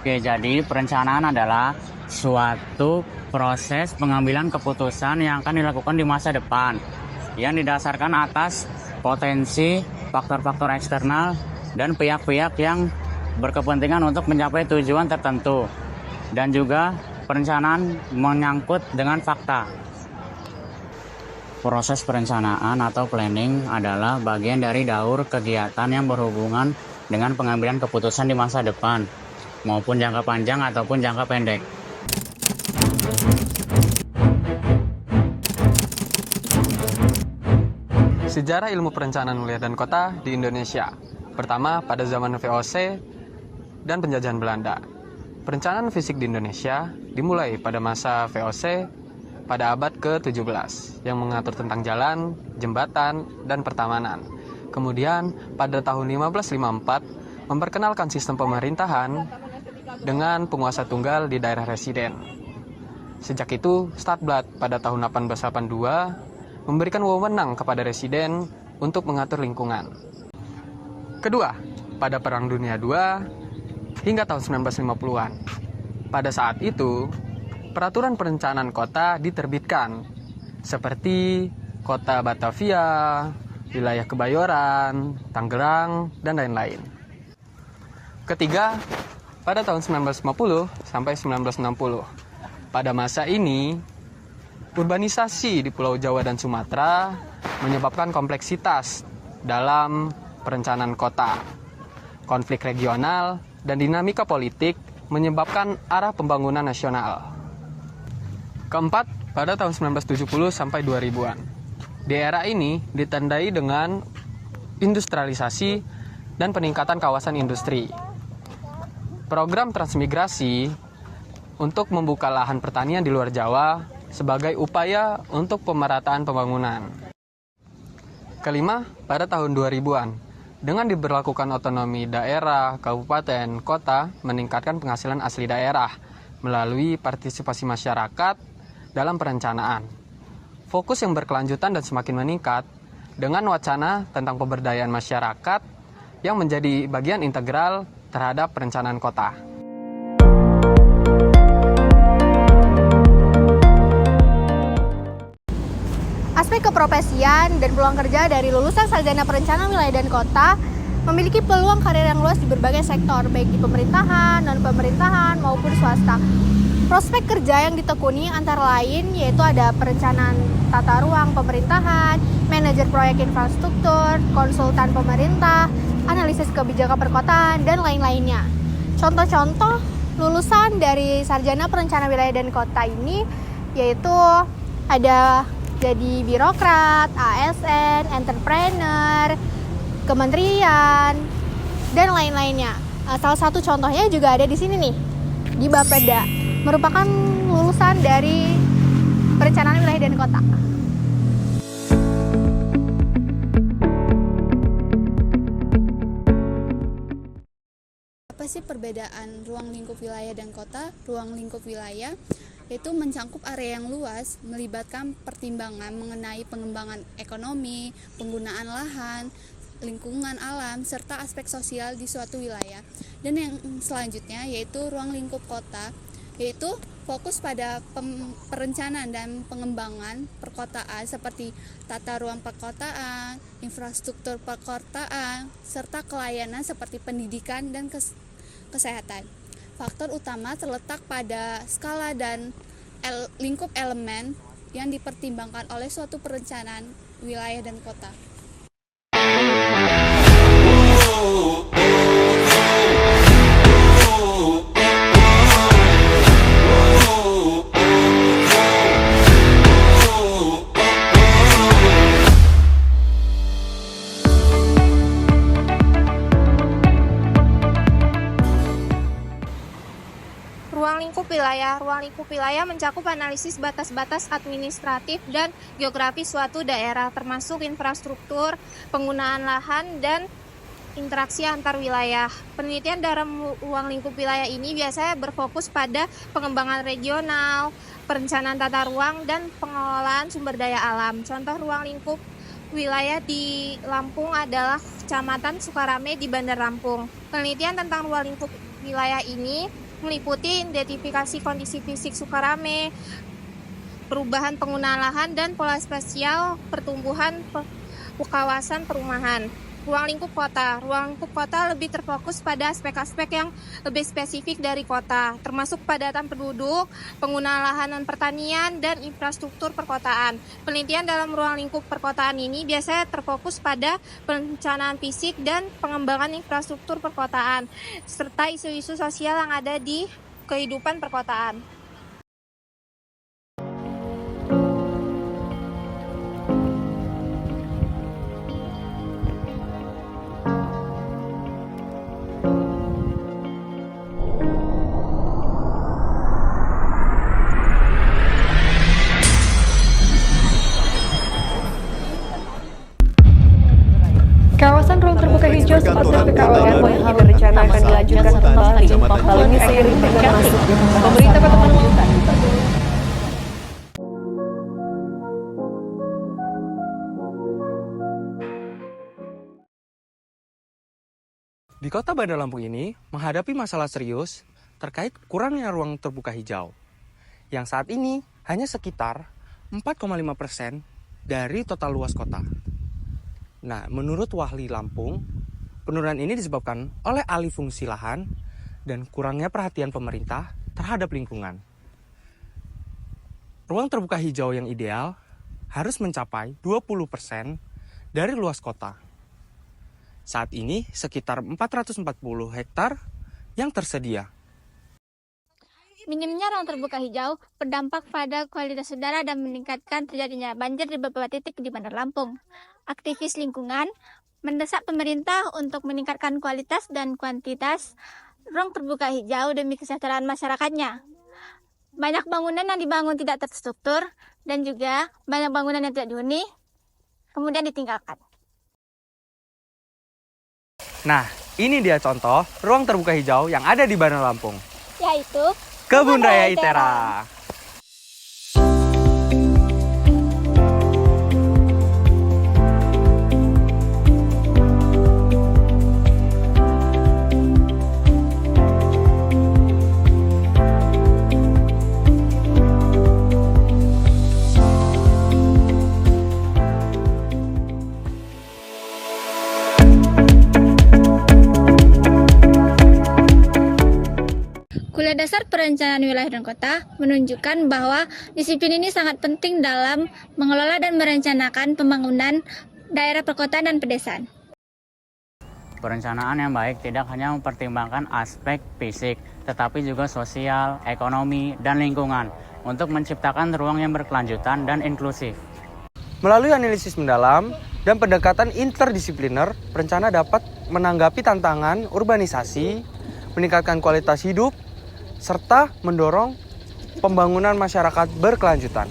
Oke, jadi perencanaan adalah suatu proses pengambilan keputusan yang akan dilakukan di masa depan yang didasarkan atas potensi faktor-faktor eksternal dan pihak-pihak yang berkepentingan untuk mencapai tujuan tertentu, dan juga perencanaan menyangkut dengan fakta. Proses perencanaan atau planning adalah bagian dari daur kegiatan yang berhubungan dengan pengambilan keputusan di masa depan, maupun jangka panjang ataupun jangka pendek. Sejarah ilmu perencanaan wilayah dan kota di Indonesia. Pertama, pada zaman VOC dan penjajahan Belanda. Perencanaan fisik di Indonesia dimulai pada masa VOC pada abad ke-17 yang mengatur tentang jalan, jembatan, dan pertamanan. Kemudian, pada tahun 1554 memperkenalkan sistem pemerintahan dengan penguasa tunggal di daerah residen. Sejak itu, Stadtblad pada tahun 1882 memberikan wewenang kepada residen untuk mengatur lingkungan. Kedua, pada Perang Dunia II hingga tahun 1950-an. Pada saat itu, peraturan perencanaan kota diterbitkan, seperti Kota Batavia, Wilayah Kebayoran, Tangerang, dan lain-lain. Ketiga, pada tahun 1950 sampai 1960. Pada masa ini, urbanisasi di Pulau Jawa dan Sumatera menyebabkan kompleksitas dalam perencanaan kota. Konflik regional dan dinamika politik menyebabkan arah pembangunan nasional. Keempat, pada tahun 1970 sampai 2000-an. Di era ini ditandai dengan industrialisasi dan peningkatan kawasan industri. Program transmigrasi untuk membuka lahan pertanian di luar Jawa sebagai upaya untuk pemerataan pembangunan. Kelima, pada tahun 2000-an, dengan diberlakukan otonomi daerah, kabupaten, kota, meningkatkan penghasilan asli daerah melalui partisipasi masyarakat dalam perencanaan. Fokus yang berkelanjutan dan semakin meningkat dengan wacana tentang pemberdayaan masyarakat yang menjadi bagian integral terhadap perencanaan kota. Aspek keprofesian dan peluang kerja dari lulusan sarjana perencanaan wilayah dan kota memiliki peluang karir yang luas di berbagai sektor, baik di pemerintahan, non-pemerintahan, maupun swasta. Prospek kerja yang ditekuni antara lain yaitu ada perencanaan tata ruang pemerintahan, manajer proyek infrastruktur, konsultan pemerintah, analisis kebijakan perkotaan, dan lain-lainnya. Contoh-contoh lulusan dari sarjana perencanaan wilayah dan kota ini yaitu ada jadi birokrat, ASN, entrepreneur, kementerian, dan lain-lainnya. Salah satu contohnya juga ada di sini nih, di Bapeda, merupakan lulusan dari perencanaan wilayah dan kota. Apa sih perbedaan ruang lingkup wilayah dan kota? Ruang lingkup wilayah yaitu mencakup area yang luas, melibatkan pertimbangan mengenai pengembangan ekonomi, penggunaan lahan, lingkungan alam, serta aspek sosial di suatu wilayah. Dan yang selanjutnya yaitu ruang lingkup kota, yaitu fokus pada perencanaan dan pengembangan perkotaan seperti tata ruang perkotaan, infrastruktur perkotaan, serta kelayanan seperti pendidikan dan kesehatan. Faktor utama terletak pada skala dan lingkup elemen yang dipertimbangkan oleh suatu perencanaan wilayah dan kota. wilayah. Ruang lingkup wilayah mencakup analisis batas-batas administratif dan geografis suatu daerah, termasuk infrastruktur, penggunaan lahan, dan interaksi antar wilayah. Penelitian dalam ruang lingkup wilayah ini biasanya berfokus pada pengembangan regional, perencanaan tata ruang, dan pengelolaan sumber daya alam. Contoh ruang lingkup wilayah di Lampung adalah Kecamatan Sukarame di Bandar Lampung. Penelitian tentang ruang lingkup wilayah ini meliputi identifikasi kondisi fisik Sukarame, perubahan penggunaan lahan, dan pola spasial pertumbuhan kawasan perumahan. Ruang lingkup kota. Ruang lingkup kota lebih terfokus pada aspek-aspek yang lebih spesifik dari kota, termasuk kepadatan penduduk, penggunaan lahan dan pertanian, dan infrastruktur perkotaan. Penelitian dalam ruang lingkup perkotaan ini biasanya terfokus pada perencanaan fisik dan pengembangan infrastruktur perkotaan, serta isu-isu sosial yang ada di kehidupan perkotaan. Kawasan ruang terbuka hijau seperti PKWR yang direncanakan dilanjutkan kembali. Hal ini seiring dengan masuknya pemerintah Kota Bandung. Di Kota Bandar Lampung ini menghadapi masalah serius terkait kurangnya ruang terbuka hijau, yang saat ini hanya sekitar 4,5% dari total luas kota. Nah, menurut Wahli Lampung, penurunan ini disebabkan oleh alih fungsi lahan dan kurangnya perhatian pemerintah terhadap lingkungan. Ruang terbuka hijau yang ideal harus mencapai 20% dari luas kota. Saat ini sekitar 440 hektar yang tersedia. Minimnya ruang terbuka hijau berdampak pada kualitas udara dan meningkatkan terjadinya banjir di beberapa titik di Bandar Lampung. Aktivis lingkungan mendesak pemerintah untuk meningkatkan kualitas dan kuantitas ruang terbuka hijau demi kesejahteraan masyarakatnya. Banyak bangunan yang dibangun tidak terstruktur dan juga banyak bangunan yang tidak dihuni kemudian ditinggalkan. Nah, ini dia contoh ruang terbuka hijau yang ada di Bandar Lampung, Yaitu Kebun Raya ITERA. Kuliah Dasar Perencanaan Wilayah dan Kota menunjukkan bahwa disiplin ini sangat penting dalam mengelola dan merencanakan pembangunan daerah perkotaan dan pedesaan. Perencanaan yang baik tidak hanya mempertimbangkan aspek fisik, tetapi juga sosial, ekonomi, dan lingkungan untuk menciptakan ruang yang berkelanjutan dan inklusif. Melalui analisis mendalam dan pendekatan interdisipliner, perencana dapat menanggapi tantangan urbanisasi, meningkatkan kualitas hidup, serta mendorong pembangunan masyarakat berkelanjutan.